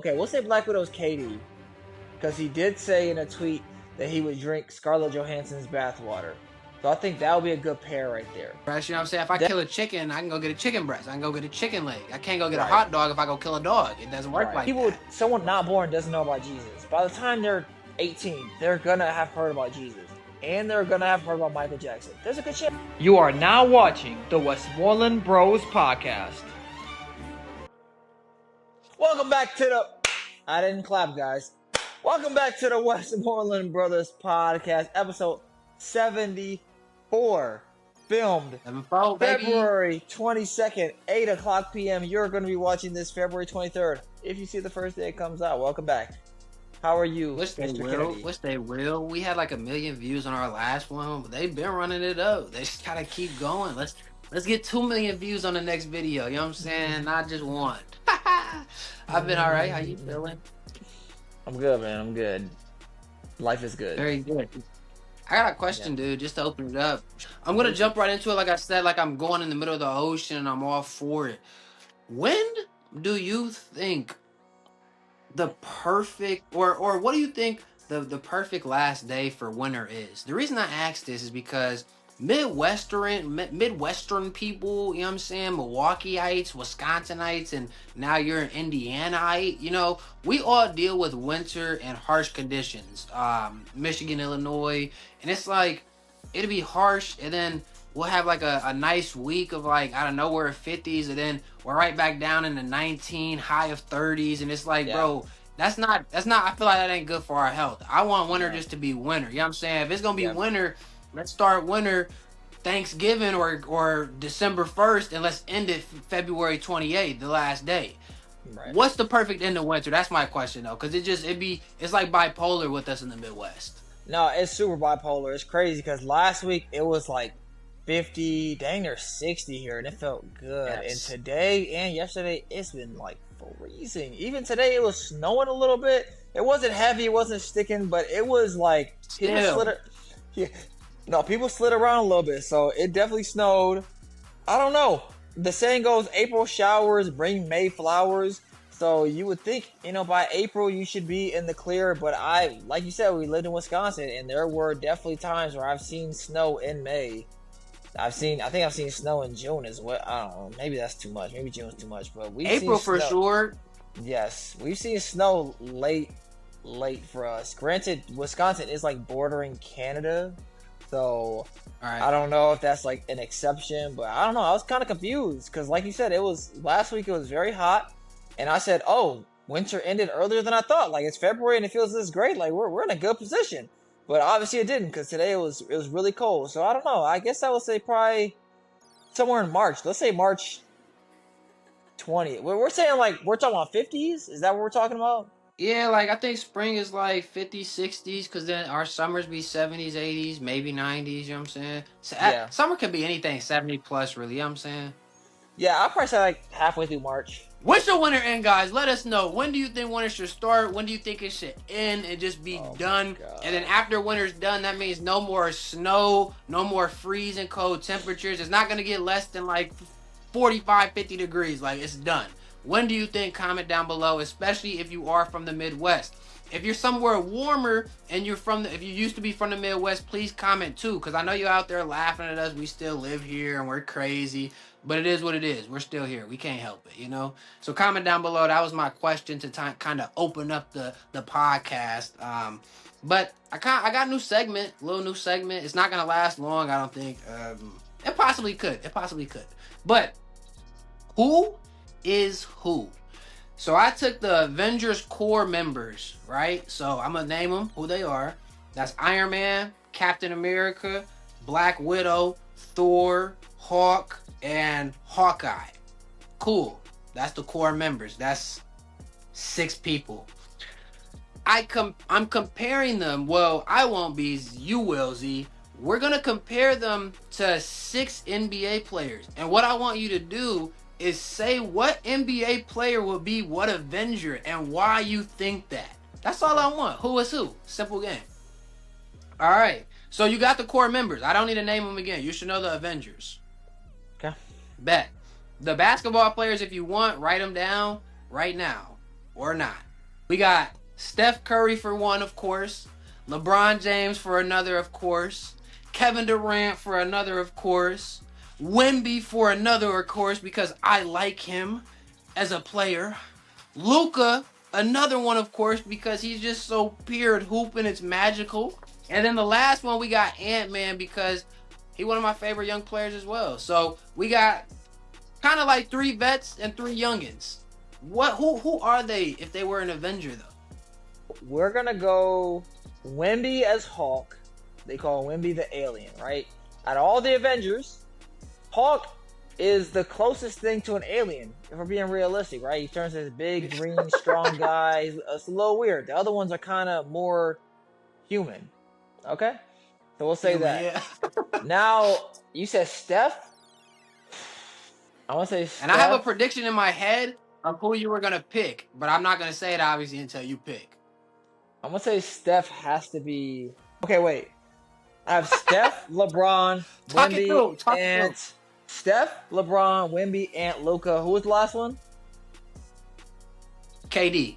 Okay, we'll say Black Widow's KD, because he did say in a tweet that he would drink Scarlett Johansson's bathwater. So I think that would be a good pair right there. Breast, you know what I'm saying? If I kill a chicken, I can go get a chicken breast. I can go get a chicken leg. I can't go get a Right. hot dog if I go kill a dog. It doesn't work like that. Someone not born doesn't know about Jesus. By the time they're 18, they're gonna have heard about Jesus. And they're gonna have heard about Michael Jackson. There's a good chance. You are now watching the Westmoreland Bros Podcast. Welcome back to the... I didn't clap, guys. Welcome back to the Westmoreland Brothers Podcast, episode 74. Filmed February 22nd, 8 o'clock p.m. You're going to be watching this February 23rd. If you see the first day it comes out, welcome back. How are you, Mr. Kennedy? Wish they will. We had like 1 million views on our last one, but they've been running it up. They just gotta keep going. Let's get 2 million views on the next video. You know what I'm saying? Not just one. I've been all right. How you feeling? I'm good, man. I'm good. Life is good. Very good. I got a question, dude, just to open it up. I'm going to jump right into it. Like I said, like I'm going in the middle of the ocean and I'm all for it. When do you think the perfect, or what do you think the perfect last day for winter is? The reason I ask this is because Midwestern people, you know what I'm saying, Milwaukeeites, Wisconsinites, and now you're an Indianaite, you know, we all deal with winter and harsh conditions. Michigan, Illinois, and it's like, it'll be harsh, and then we'll have like a nice week of like, I don't know, we're 50s, and then we're right back down in the 19, high of 30s, and it's like, bro, that's not, I feel like that ain't good for our health. I want winter just to be winter, you know what I'm saying? If it's gonna be winter, let's start winter Thanksgiving or December 1st, and let's end it February 28th, the last day. Right. What's the perfect end of winter? That's my question though, because it's like bipolar with us in the Midwest. No, it's super bipolar. It's crazy because last week it was like 50, dang near 60 here, and it felt good. Yes. And today and yesterday it's been like freezing. Even today it was snowing a little bit. It wasn't heavy, it wasn't sticking, but it was like people slid around a little bit, so it definitely snowed. I don't know. The saying goes, April showers bring May flowers. So you would think, by April you should be in the clear. But like you said, we lived in Wisconsin, and there were definitely times where I've seen snow in May. I think I've seen snow in June as well. I don't know. Maybe that's too much. Maybe June's too much. But we've April seen for sure. Yes, we've seen snow late for us. Granted, Wisconsin is like bordering Canada. So, I don't know if that's like an exception, but I don't know. I was kind of confused because, like you said, last week it was very hot, and I said, "Oh, winter ended earlier than I thought. Like it's February and it feels this great. Like we're in a good position." But obviously it didn't because today it was really cold. So I don't know. I guess I would say probably somewhere in March. Let's say March 20th. We're saying we're talking about 50s. Is that what we're talking about? Yeah, like I think spring is like 50s, 60s, because then our summers be 70s, 80s, maybe 90s, you know what I'm saying? So summer could be anything 70 plus, really, you know what I'm saying? Yeah, I'll probably say like halfway through March. When's your winter end, guys? Let us know. When do you think winter should start? When do you think it should end and just be done? And then after winter's done, that means no more snow, no more freezing cold temperatures. It's not going to get less than like 45, 50 degrees. Like, it's done. When do you think? Comment down below, especially if you are from the Midwest. If you're somewhere warmer and if you used to be from the Midwest, please comment too, because I know you're out there laughing at us. We still live here and we're crazy, but it is what it is. We're still here. We can't help it, So comment down below. That was my question to kind of open up the podcast. But I got a little new segment. It's not gonna last long, I don't think. It possibly could. But who is who? So I took the Avengers core members, right? So I'm gonna name them who they are. That's Iron Man, Captain America, Black Widow, Thor, Hawk, and Hawkeye. Cool. That's the core members. That's 6 people. I'm comparing them. Well, I won't be. You will, Z. We're gonna compare them to 6 NBA players, and what I want you to do is say what NBA player will be what Avenger and why you think that. That's all I want. Who is who? Simple game. All right. So you got the core members. I don't need to name them again. You should know the Avengers. Okay. Bet. The basketball players, if you want, write them down right now or not. We got Steph Curry for one, of course. LeBron James for another, of course. Kevin Durant for another, of course. Wemby for another, of course, because I like him as a player. Luka, another one, of course, because he's just so pure at hooping. It's magical. And then the last one, we got Ant-Man because he's one of my favorite young players as well. So we got kind of like 3 vets and 3 youngins. Who are they if they were an Avenger, though? We're going to go Wemby as Hulk. They call Wemby the alien, right? Out of all the Avengers, Hulk is the closest thing to an alien, if we're being realistic, right? He turns into this big, green, strong guy. It's a little weird. The other ones are kind of more human. Okay? So we'll say that. Yeah. Now, you said Steph? I want to say Steph. And I have a prediction in my head of who you were going to pick, but I'm not going to say it, obviously, until you pick. I'm going to say Steph has to be... Okay, wait. I have Steph, LeBron, Wemby, and... Steph, LeBron, Wemby, and Luka. Who was the last one? KD.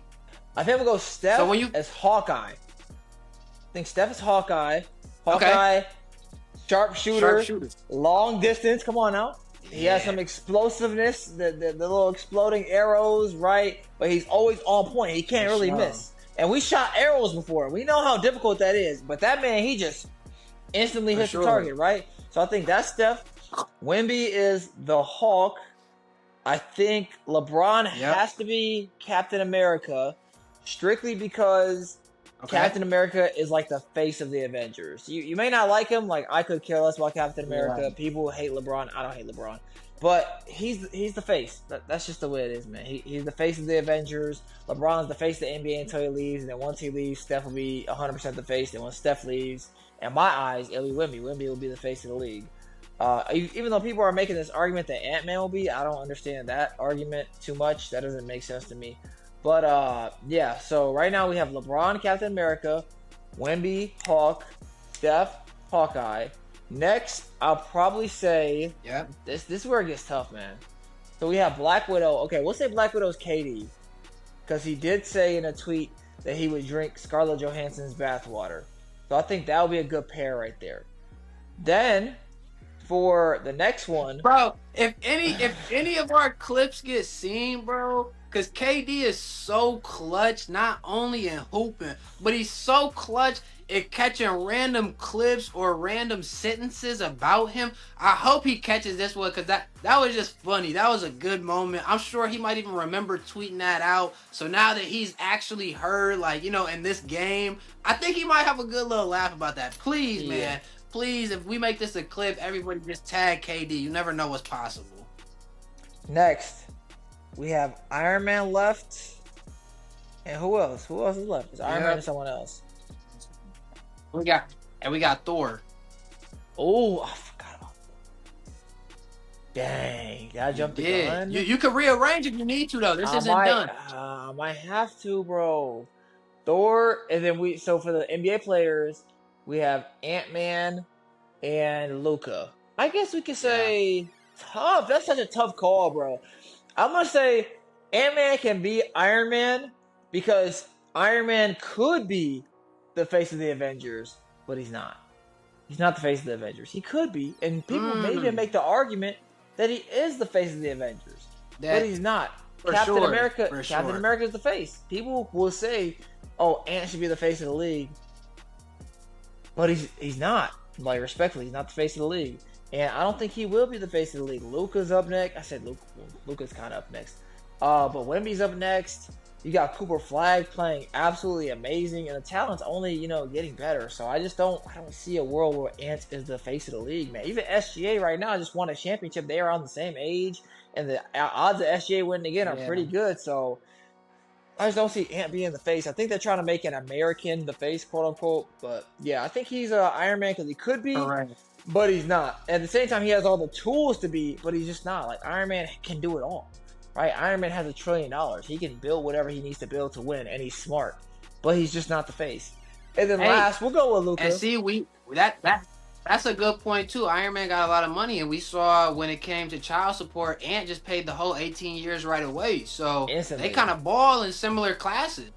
I think we'll go Steph as Hawkeye. I think Steph is Hawkeye. Hawkeye, sharpshooter, long distance. Come on now. Yeah. He has some explosiveness, the little exploding arrows, right? But he's always on point. He can't really miss. And we shot arrows before. We know how difficult that is. But that man, he just instantly hits the target, right? So I think that's Steph. Wemby is the Hulk. I think LeBron has to be Captain America, strictly because Captain America is like the face of the Avengers. You may not like him, like I could care less about Captain America. Right. People hate LeBron. I don't hate LeBron. But he's the face. That's just the way it is, man. He's the face of the Avengers. LeBron's the face of the NBA until he leaves. And then once he leaves, Steph will be 100% the face. Then when Steph leaves, in my eyes, it'll be Wemby. Wemby will be the face of the league. Even though people are making this argument that Ant-Man will be, I don't understand that argument too much. That doesn't make sense to me. But, yeah, so right now we have LeBron, Captain America, Wemby, Hulk, Steph, Hawkeye. Next, I'll probably say, this is where it gets tough, man. So we have Black Widow. Okay, we'll say Black Widow's KD. Because he did say in a tweet that he would drink Scarlett Johansson's bathwater. So I think that would be a good pair right there. Then... for the next one, bro, if any of our clips get seen, bro, because KD is so clutch, not only in hooping, but he's so clutch at catching random clips or random sentences about him. I hope he catches this one because that was just funny. That was a good moment. I'm sure he might even remember tweeting that out. So now that he's actually heard, like, in this game, I think he might have a good little laugh about that. Please, man. Please, if we make this a clip, everybody just tag KD. You never know what's possible. Next, we have Iron Man left. And who else? Who else is left? It's Iron Man and someone else. We got Thor. Oh, I forgot about Thor. Dang, I jumped the gun. You can rearrange if you need to, though. This isn't done. I might have to, bro. Thor, and then so for the NBA players, we have Ant-Man and Luka. I guess we could say tough. That's such a tough call, bro. I'm going to say Ant-Man can be Iron Man because Iron Man could be the face of the Avengers, but he's not. He's not the face of the Avengers. He could be, and people may even make the argument that he is the face of the Avengers, but he's not. Captain America is the face. People will say, "Oh, Ant should be the face of the league," but he's not. Like, respectfully, he's not the face of the league, and I don't think he will be the face of the league. Luka's up next. I said Luka's kind of up next, but Wemby's up next. You got Cooper Flag playing absolutely amazing, and the talent's only, getting better. So I don't see a world where Ant is the face of the league, man. Even SGA right now just won a championship. They are on the same age, and the odds of SGA winning again are pretty good. So I just don't see Ant being the face. I think they're trying to make an American the face, quote unquote. But yeah, I think he's Iron Man because he could be, but he's not. At the same time, he has all the tools to be, but he's just not. Like, Iron Man can do it all. Right, Iron Man has $1 trillion. He can build whatever he needs to build to win, and he's smart. But he's just not the face. And then last, we'll go with Luka. And see, that's a good point too. Iron Man got a lot of money, and we saw when it came to child support, Ant just paid the whole 18 years right away. So instantly. They kind of ball in similar classes.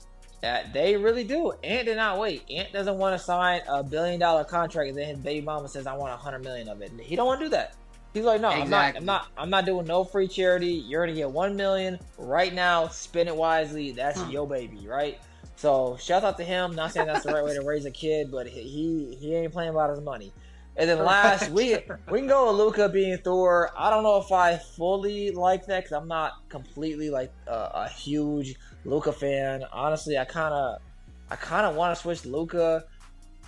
They really do. Ant did not wait. Ant doesn't want to sign $1 billion contract and then his baby mama says I want 100 million of it. He don't want to do that. He's like, no, Exactly. I'm not doing no free charity. You're gonna get 1 million right now. Spend it wisely. That's your baby, right? So shout out to him. Not saying that's the right way to raise a kid, but he ain't playing about his money. And then last, we can go with Luka being Thor. I don't know if I fully like that because I'm not completely like a huge Luka fan. Honestly, I kind of want to switch Luka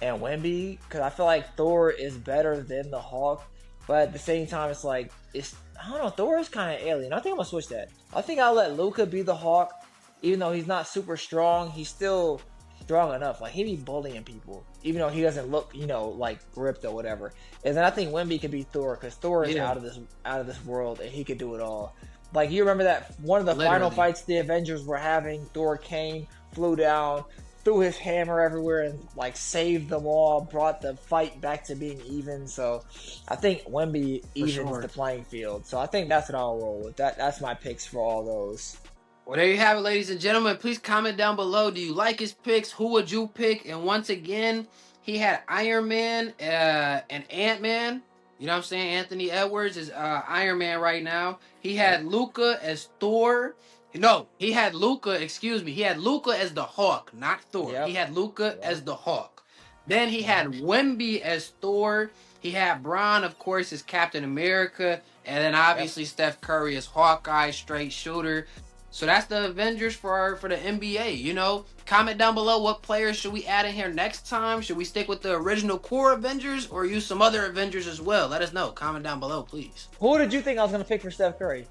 and Wemby because I feel like Thor is better than the Hawk. But at the same time, it's like I don't know. Thor is kind of alien. I think I'm gonna switch that. I think I'll let Luka be the Hawk, even though he's not super strong. He's still strong enough. Like he be bullying people, even though he doesn't look, like ripped or whatever. And then I think Wemby could be Thor because Thor is out of this world and he could do it all. Like you remember that one of the final fights the Avengers were having, Thor came, flew down, threw his hammer everywhere and like saved them all, brought the fight back to being even. So I think Wemby evens the playing field. So I think that's what I'll roll with. That's my picks for all those. Well, there you have it, ladies and gentlemen. Please comment down below. Do you like his picks? Who would you pick? And once again, he had Iron Man and Ant-Man. You know what I'm saying? Anthony Edwards is Iron Man right now. He had Luka as Thor. No, he had Luka, excuse me. He had Luka as the Hawk, not Thor. Yep. He had Luka as the Hawk. Then he had Wemby as Thor. He had Bron, of course, as Captain America. And then obviously Steph Curry as Hawkeye, straight shooter. So that's the Avengers for the NBA. Comment down below what players should we add in here next time. Should we stick with the original core Avengers or use some other Avengers as well? Let us know. Comment down below, please. Who did you think I was going to pick for Steph Curry?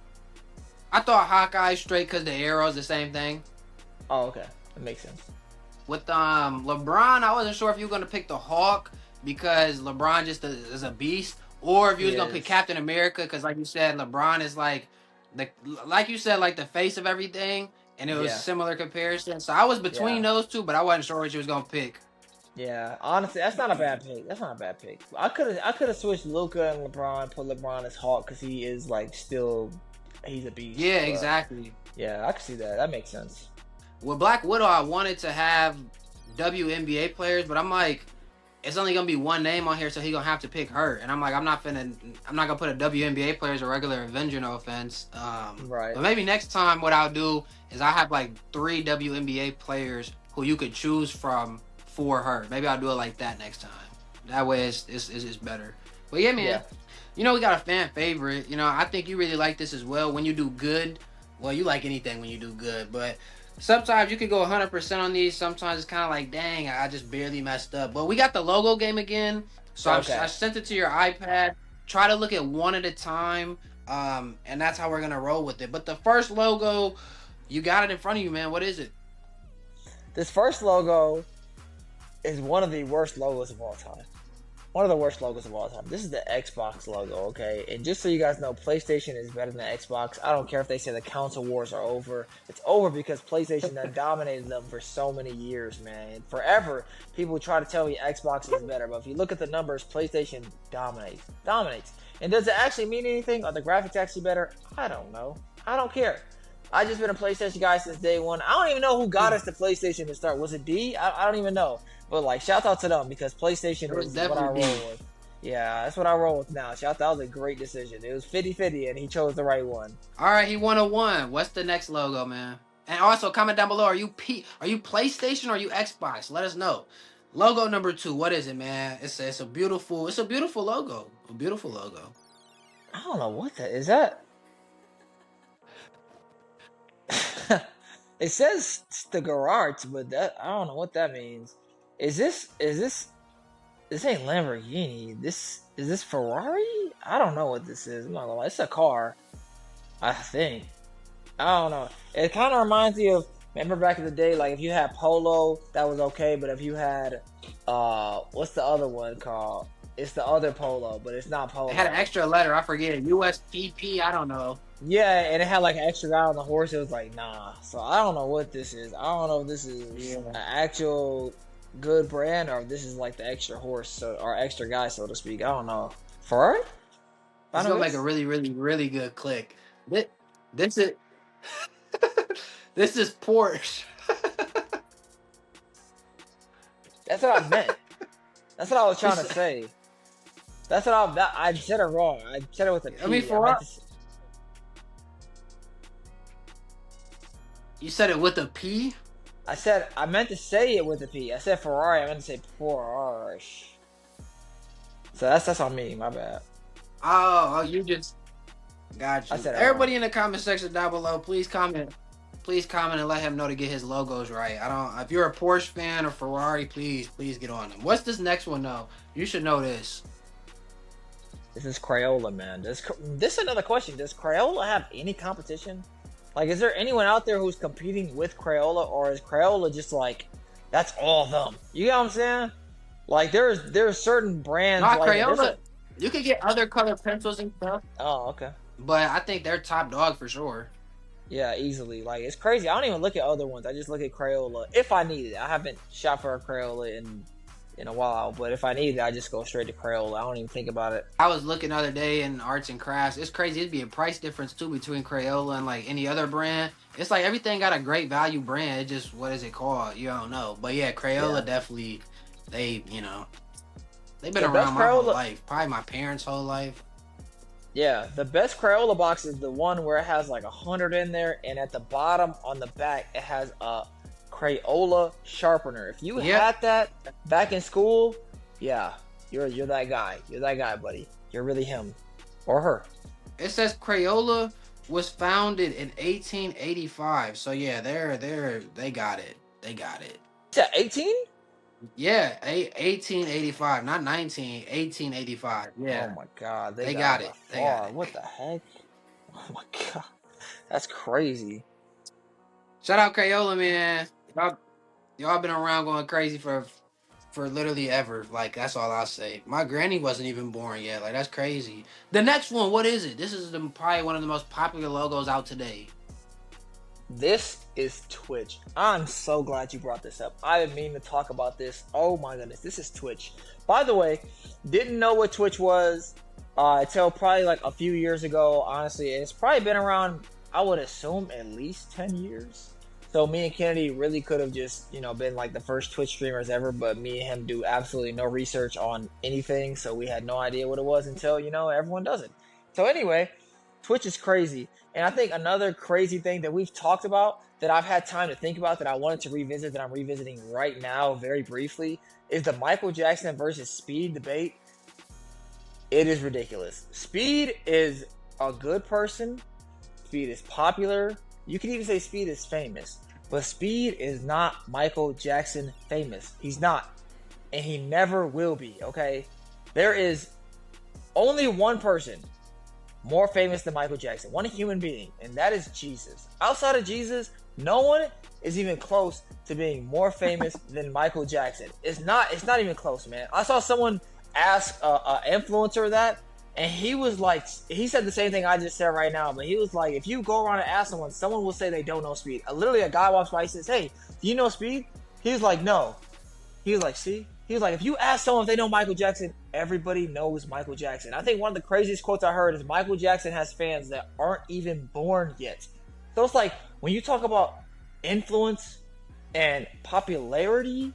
I thought Hawkeye straight because the arrow's the same thing. Oh, okay. That makes sense. With LeBron, I wasn't sure if you were going to pick the Hawk because LeBron just is a beast, or if you was going to pick Captain America because, like you said, LeBron is like the face of everything, and it was similar comparison. So I was between those two, but I wasn't sure what you was gonna pick. Yeah, honestly, that's not a bad pick. I could have switched Luka and LeBron, put LeBron as Hawk because he is like he's a beast. Yeah, exactly. Yeah, I can see that. That makes sense. With Black Widow, I wanted to have WNBA players, but I'm like, it's only gonna be one name on here, so he gonna have to pick her. And I'm like, I'm not gonna put a WNBA player as a regular Avenger, no offense. Right. But maybe next time what I'll do is I have like 3 WNBA players who you could choose from for her. Maybe I'll do it like that next time. That way it's better. But yeah, man. Yeah. We got a fan favorite. I think you really like this as well. When you do good, well, you like anything when you do good, but sometimes you could go 100% on these. Sometimes it's kind of like, dang, I just barely messed up. But we got the logo game again. So I sent it to your iPad. Try to look at one at a time. And that's how we're going to roll with it. But the first logo, you got it in front of you, man. What is it? This first logo is one of the worst logos of all time. One of the worst logos of all time. This is the Xbox logo, okay? And just so you guys know, PlayStation is better than Xbox. I don't care if they say the console wars are over. It's over because PlayStation done dominated them for so many years, man. And forever, people try to tell me Xbox is better. But if you look at the numbers, PlayStation dominates. And does it actually mean anything? Are the graphics actually better? I don't know. I don't care. I just been a PlayStation guy since day one. I don't even know who got us to PlayStation to start. Was it D? I don't even know. But like, shout out to them because PlayStation is what I roll with. Yeah, that's what I roll with now. Shout out, that was a great decision. It was 50-50 and he chose the right one. All right, he won a 1. What's the next logo, man? And also comment down below, are you PlayStation or are you Xbox? Let us know. Logo number 2, what is it, man? It's a beautiful logo. A beautiful logo. I don't know what that is. That it says the garage, but I don't know what that means. Is this ain't Lamborghini. Is this Ferrari? I don't know what this is. I'm not gonna lie. It's a car, I think. I don't know. It kind of reminds me of, remember back in the day, like if you had Polo, that was okay, but if you had what's the other one called? It's the other Polo, but it's not Polo. It had an extra letter, I forget it. USPP, I don't know. Yeah, and it had like an extra guy on the horse. It was like, nah. So I don't know what this is. I don't know if this is an actual good brand or if this is like the extra horse or extra guy, so to speak. I don't know. Ferrari? It's gonna make a really, really, really good click. This is this is Porsche. That's what I meant. That's what I was trying to say. That's what I said it wrong. I said it with a P. I mean, you said it with a P? I meant to say it with a P. I said Ferrari. I meant to say Porsche. So that's on me. My bad. Oh, you just got you. I said Everybody in the comment section down below, please comment and let him know to get his logos right. If you're a Porsche fan or Ferrari, please get on them. What's this next one though? You should know this. This is Crayola, man. This is another question. Does Crayola have any competition? Like, is there anyone out there who's competing with Crayola, or is Crayola just like, that's all of them? You get what I'm saying? Like, there's certain brands. Not like Crayola. You can get other color pencils and stuff. Oh, okay. But I think they're top dog for sure. Yeah, easily. Like, it's crazy. I don't even look at other ones. I just look at Crayola if I need it. I haven't shot for a Crayola in a while, but if I need it, I just go straight to Crayola. I don't even think about it. I was looking the other day in arts and crafts. It's crazy. It'd be a price difference too between Crayola and like any other brand. It's like everything got a great value brand. It's just, what is it called? You don't know. But yeah, Crayola definitely, they've been around my whole life. Probably my parents' whole life. Yeah, the best Crayola box is the one where it has like 100 in there, and at the bottom on the back it has a Crayola sharpener. If you had that back in school, yeah, you're that guy. You're that guy, buddy. You're really him or her. It says Crayola was founded in 1885. So yeah, they got it. They got it. Is that 18? Yeah, 1885, not 1885. Yeah. Oh my God, they got it. They got it. What the heck? Oh my God, that's crazy. Shout out Crayola, man. Y'all been around going crazy for literally ever. Like, that's all I'll say. My granny wasn't even born yet. Like, that's crazy. The next one, what is it? This is probably one of the most popular logos out today. This is Twitch. I'm so glad you brought this up. I've been meaning to talk about this. Oh my goodness, this is Twitch. By the way, didn't know what Twitch was until probably like a few years ago. Honestly, it's probably been around, I would assume, at least 10 years. So me and Kennedy really could have just, been like the first Twitch streamers ever, but me and him do absolutely no research on anything, so we had no idea what it was until, everyone does it. So anyway, Twitch is crazy. And I think another crazy thing that we've talked about that I've had time to think about that I wanted to revisit, that I'm revisiting right now very briefly, is the Michael Jackson versus Speed debate. It is ridiculous. Speed is a good person. Speed is popular. You can even say Speed is famous. But Speed is not Michael Jackson famous. He's not. And he never will be, okay? There is only one person more famous than Michael Jackson. One human being. And that is Jesus. Outside of Jesus, no one is even close to being more famous than Michael Jackson. It's not even close, man. I saw someone ask an influencer that, and he was like, he said the same thing I just said right now, but he was like, if you go around and ask someone will say they don't know Speed. Literally, a guy walks by, he says, hey, do you know Speed? He was like, no. He was like, see? He was like, if you ask someone if they know Michael Jackson, everybody knows Michael Jackson. I think one of the craziest quotes I heard is Michael Jackson has fans that aren't even born yet. So it's like, when you talk about influence and popularity,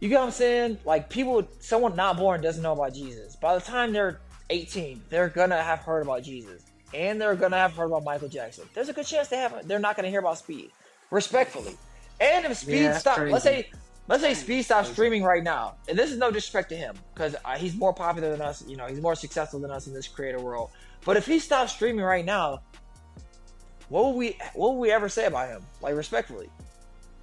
you get what I'm saying? Like, someone not born doesn't know about Jesus. By the time they're 18, they're gonna have heard about Jesus, and they're gonna have heard about Michael Jackson. There's a good chance they're not gonna hear about Speed, respectfully. And if Speed stops, let's say Speed stops streaming right now, and this is no disrespect to him because he's more popular than us. He's more successful than us in this creator world. But if he stops streaming right now, what would we ever say about him? Like, respectfully,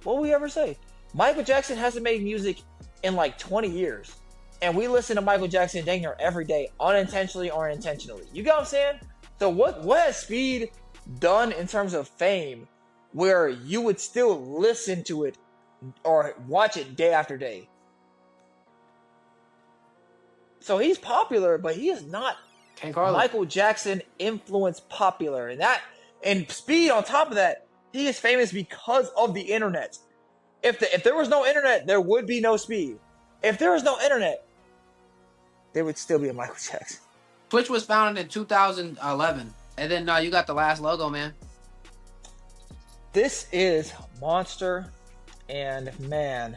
what would we ever say? Michael Jackson hasn't made music in like 20 years. And we listen to Michael Jackson dang near every day, unintentionally or intentionally. You get what I'm saying? So what has Speed done in terms of fame where you would still listen to it or watch it day after day? So he's popular, but he is not Michael Jackson influence popular. And Speed, on top of that, he is famous because of the internet. If there was no internet, there would be no Speed. If there was no internet, there would still be a Michael Jackson. Twitch was founded in 2011. And then you got the last logo, man. This is Monster. And man,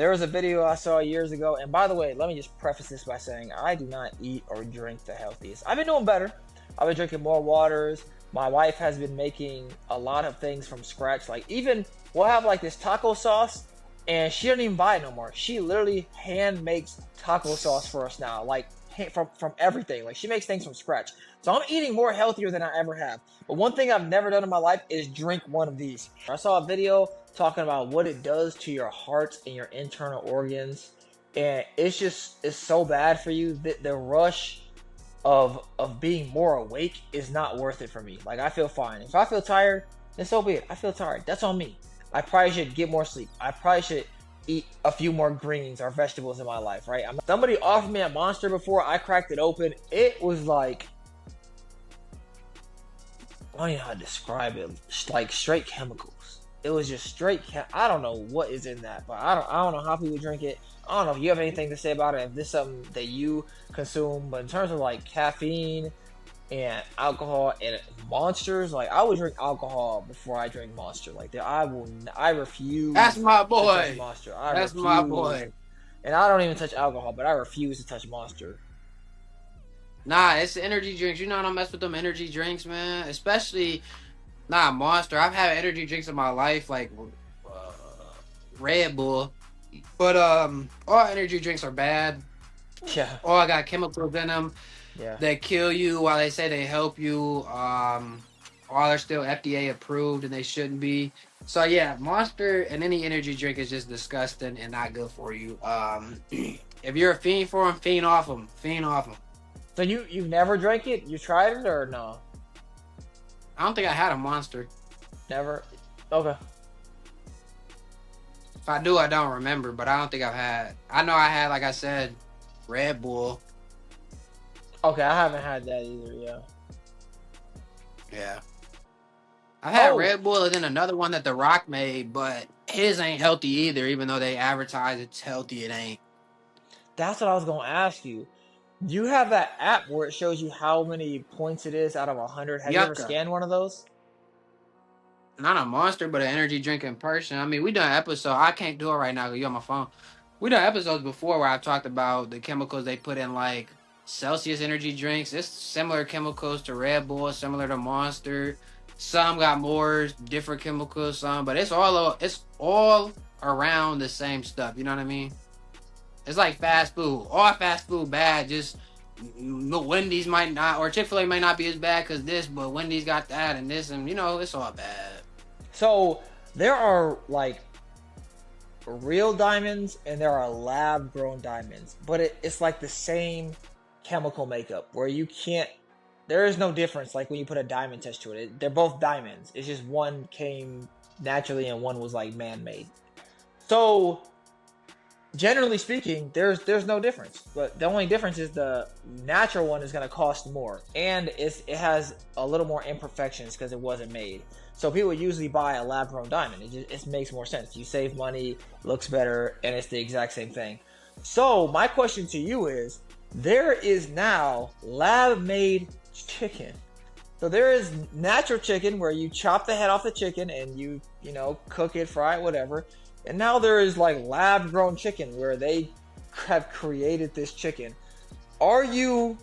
there was a video I saw years ago, and by the way, let me just preface this by saying I do not eat or drink the healthiest. I've been doing better. I've been drinking more waters. My wife has been making a lot of things from scratch. Like even we'll have like this taco sauce, and she doesn't even buy it no more. She literally hand makes taco sauce for us now, like from everything. Like she makes things from scratch. So I'm eating more healthier than I ever have. But one thing I've never done in my life is drink one of these. I saw a video talking about what it does to your heart and your internal organs, and it's so bad for you. The rush of being more awake is not worth it for me. Like I feel fine. If I feel tired, then so be it. I feel tired. That's on me. I probably should get more sleep. I probably should eat a few more greens or vegetables in my life, right? Somebody offered me a Monster before. I cracked it open. It was like, I don't even know how to describe it. Like straight chemicals. It was just straight. I don't know what is in that, but I don't know how people drink it. I don't know if you have anything to say about it. If this is something that you consume, but in terms of like caffeine and alcohol and Monsters, like I would drink alcohol before I drink Monster. Like I refuse. That's my boy. To touch Monster. That's my boy. And I don't even touch alcohol, but I refuse to touch Monster. Nah, it's the energy drinks. You know I don't mess with them energy drinks, man. Especially, Monster. I've had energy drinks in my life, like Red Bull. But all energy drinks are bad. Yeah. All got chemicals in them. Yeah. They kill you while they say they help you. All are still FDA approved and they shouldn't be. So yeah, Monster and any energy drink is just disgusting and not good for you. If you're a fiend for them, fiend off them. Fiend off them. So you've never drank it? You tried it or no? I don't think I had a Monster. Never? Okay. If I do, I don't remember, but I don't think I've had. I know I had, like I said, Red Bull. Okay, I haven't had that either, yeah. Yeah. I had Red Bull and then another one that The Rock made, but his ain't healthy either, even though they advertise it's healthy, it ain't. That's what I was going to ask you. Do you have that app where it shows you how many points it is out of 100? Have you ever scanned one of those? Not a Monster, but an energy drink in person. I mean, we done episodes. I can't do it right now because you're on my phone. We done episodes before where I've talked about the chemicals they put in, like Celsius energy drinks. It's similar chemicals to Red Bull, similar to Monster. Some got more different chemicals, but it's all around the same stuff. You know what I mean? It's like fast food. All fast food bad. Just Wendy's might not, or Chick-fil-A might not be as bad because this, but Wendy's got that and this, and it's all bad. So there are like real diamonds and there are lab grown diamonds, but it's like the same chemical makeup where there is no difference. Like when you put a diamond test to it, they're both diamonds. It's just one came naturally and one was like man-made. So generally speaking, there's no difference, but the only difference is the natural one is going to cost more and it has a little more imperfections because it wasn't made. So people usually buy a lab-grown diamond. It makes more sense. You save money, looks better, and it's the exact same thing. So my question to you is, there is now lab-made chicken. So there is natural chicken where you chop the head off the chicken and you cook it, fry it, whatever. And now there is like lab-grown chicken where they have created this chicken. Are you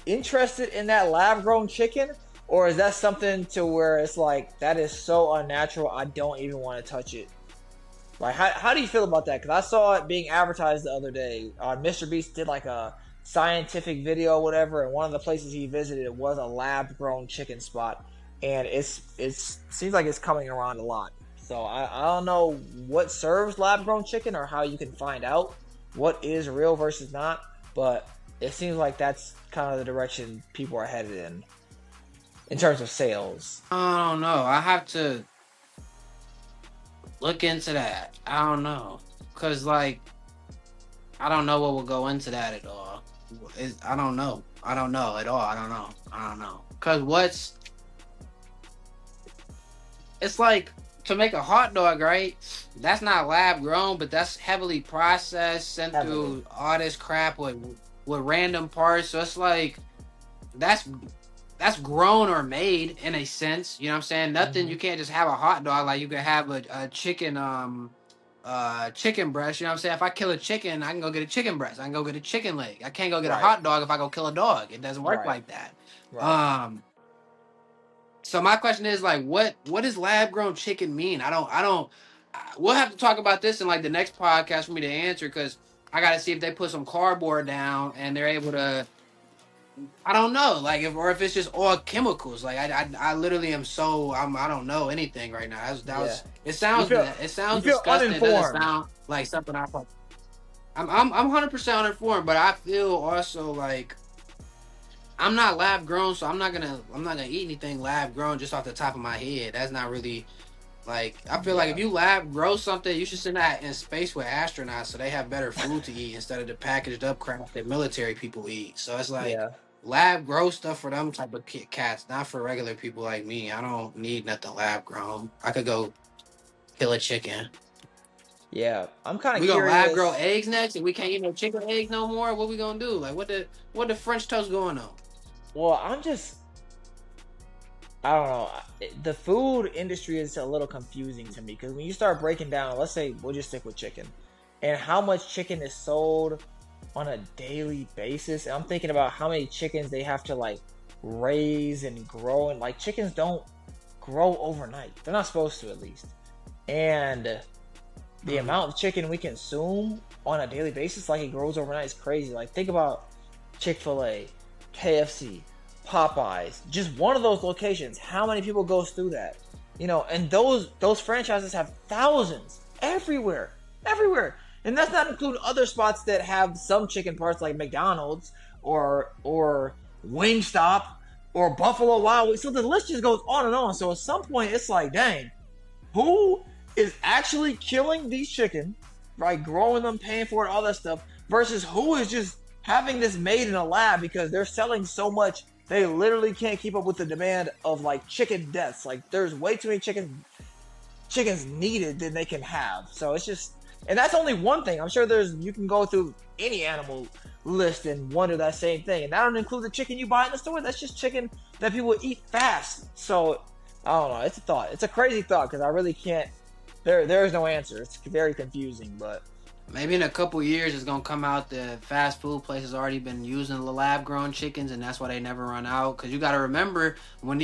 interested in that lab-grown chicken? Or is that something to where it's like, that is so unnatural, I don't even want to touch it? Like, how do you feel about that? Because I saw it being advertised the other day. Mr. Beast did like a scientific video or whatever, and one of the places he visited was a lab-grown chicken spot. And it seems like it's coming around a lot. So I don't know what serves lab-grown chicken or how you can find out what is real versus not. But it seems like that's kind of the direction people are headed in terms of sales. I don't know. I have to look into that. I don't know. Because, like, I don't know what will go into that at all. I don't know. I don't know at all. I don't know. Because it's like, to make a hot dog, right? That's not lab grown, but that's heavily processed, sent through all this crap with random parts. So it's like, that's grown or made in a sense. You know what I'm saying? Nothing. You can't just have a hot dog like you can have a chicken chicken breast. You know what I'm saying? If I kill a chicken, I can go get a chicken breast. I can go get a chicken leg. I can't go get a hot dog if I go kill a dog. It doesn't work like that. Right. So my question is like, what does lab grown chicken mean? We'll have to talk about this in like the next podcast for me to answer, because I got to see if they put some cardboard down and they're able to. I don't know, like if it's just all chemicals. Like I literally am I don't know anything right now. It sounds disgusting. It doesn't sound like something I. I'm 100% uninformed, but I feel also like I'm not lab grown, so I'm not gonna eat anything lab grown just off the top of my head. That's not really like, I feel like if you lab grow something, you should send that in space with astronauts so they have better food to eat instead of the packaged up crap that military people eat. So it's like lab grow stuff for them type of cats, not for regular people like me. I don't need nothing lab grown. I could go kill a chicken. Yeah, I'm kind of curious. We gonna lab grow eggs eggs next, and we can't eat no chicken eggs no more. What we gonna do? Like what the French toast going on? Well, I don't know. The food industry is a little confusing to me, because when you start breaking down, let's say we'll just stick with chicken, and how much chicken is sold on a daily basis. And I'm thinking about how many chickens they have to like raise and grow, and like chickens don't grow overnight. They're not supposed to, at least. And the amount of chicken we consume on a daily basis, like it grows overnight, is crazy. Like think about Chick-fil-A, KFC, Popeyes, just one of those locations. How many people goes through that? You know, and those franchises have thousands everywhere. And that's not including other spots that have some chicken parts, like McDonald's or Wingstop or Buffalo Wild Wings. So the list just goes on and on. So at some point, it's like, dang, who is actually killing these chicken, right? Growing them, paying for it, all that stuff, versus who is just having this made in a lab because they're selling so much they literally can't keep up with the demand of like chicken deaths. Like there's way too many chickens needed than they can have. So it's just, and that's only one thing. I'm sure you can go through any animal list and wonder that same thing. And that don't include the chicken you buy in the store. That's just chicken that people eat fast. So I don't know. It's a thought. It's a crazy thought, because I really can't. There is no answer. It's very confusing, but maybe in a couple years it's gonna come out that fast food places already been using the lab grown chickens, and that's why they never run out. Because you got to remember, when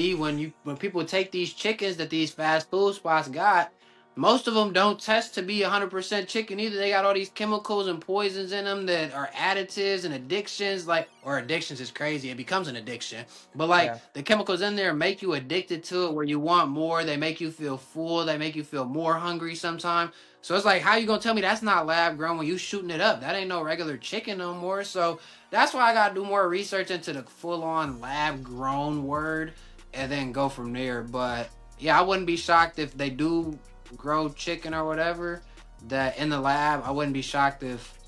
people take these chickens that these fast food spots got, most of them don't test to be 100% chicken either. They got all these chemicals and poisons in them that are additives and addictions. Or addictions is crazy. It becomes an addiction. But the chemicals in there make you addicted to it, where you want more. They make you feel full. They make you feel more hungry sometimes. So it's like, how you gonna tell me that's not lab grown when you shooting it up? That ain't no regular chicken no more. So that's why I gotta do more research into the full on lab grown word and then go from there. But yeah, I wouldn't be shocked if they do grow chicken or whatever that in the lab. I wouldn't be shocked if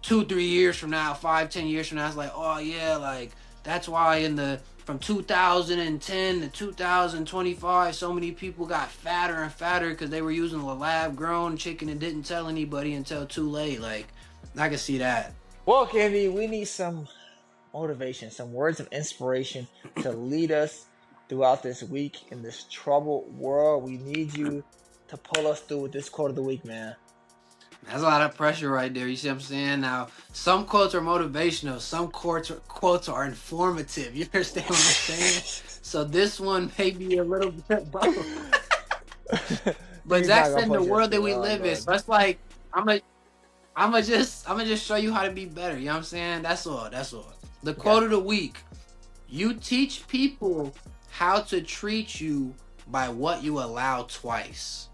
2-3 years from now, 5-10 years from now, it's like, oh yeah, like that's why from 2010 to 2025 so many people got fatter and fatter, because they were using the lab grown chicken and didn't tell anybody until too late. Like I can see that. Well, Candy, we need some motivation, some words of inspiration to lead us throughout this week in this troubled world. We need you to pull us through with this quote of the week, man. That's a lot of pressure right there. You see what I'm saying? Now, some quotes are motivational. Some quotes are informative. You understand what I'm saying? So this one may be a little bit both. But that's in the world that we live in. So it's like, I'm gonna just show you how to be better. You know what I'm saying? That's all. The quote of the week: you teach people how to treat you by what you allow twice.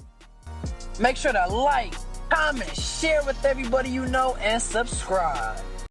Make sure to like, comment, share with everybody you know, and subscribe.